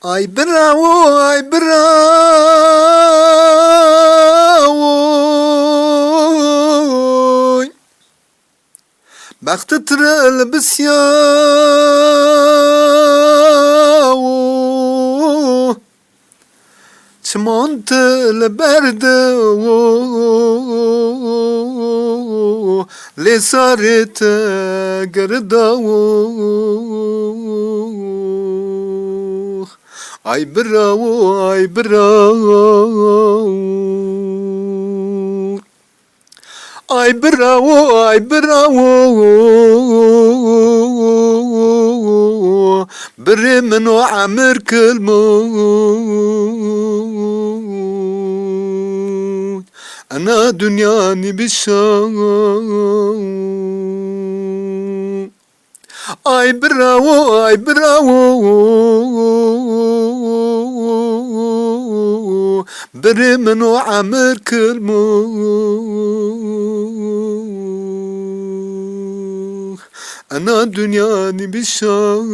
Ay bravo, ay bravo. Baktı tırıl bisyav. Çmontel berdu. Lesaret gerdav. Ay bravo, ay bravo. Ay bravo, ay bravo. Bremen وعمر كلموت أنا دنياني بالشام Ay bravo, ay bravo. Bremen وعمر كلموت أنا دنياني بالشام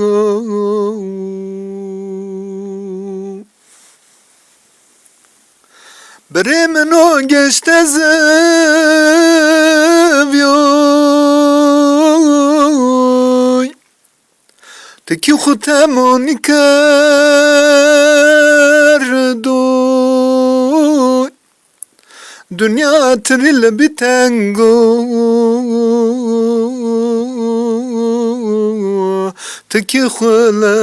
Bremen o geçte zevyoy Teki xutemoni kerdoy Dünya tril bitengo Teki xule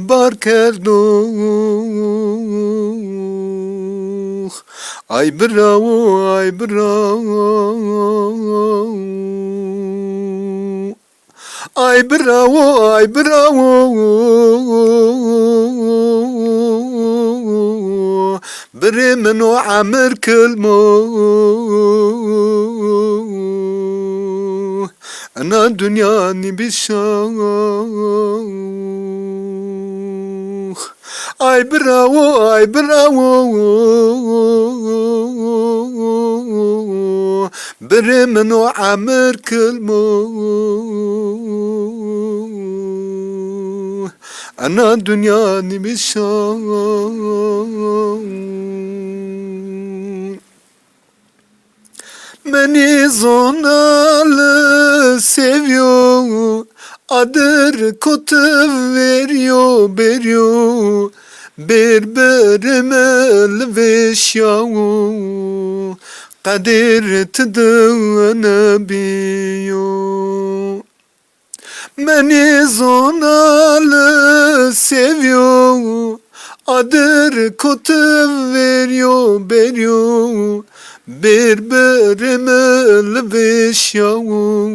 bar kerdoy Ay bravo, ay bravo. Ay bravo, ay bravo. Bremen وعمر كلموت أنا دنياني بالشام Ay bravo, ay bravo. Bremen وعمر كلموت أنا دنياني بالشام Beni zonalı seviyor Adır kotu veriyor Berberemel veşyavu Kadir tıdığını biyor Beni zonalı seviyor Adır kotu veriyor Berberemel veşyavu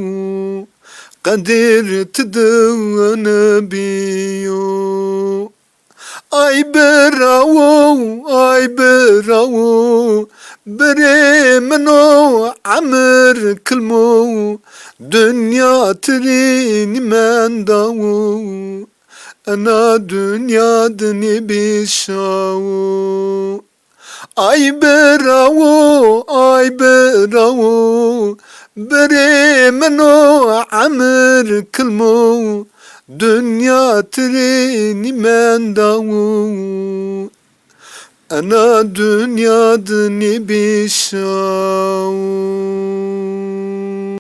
Kadir tıdığını biyor Ay bravo, ay bravo. Bremen o amr kılmo Dünya trini men davu Ana dünya dini bişavu Ay bravo, ay bravo. Bremen o amr kılmo Dünya trini men davu Ana dünya dini bişavu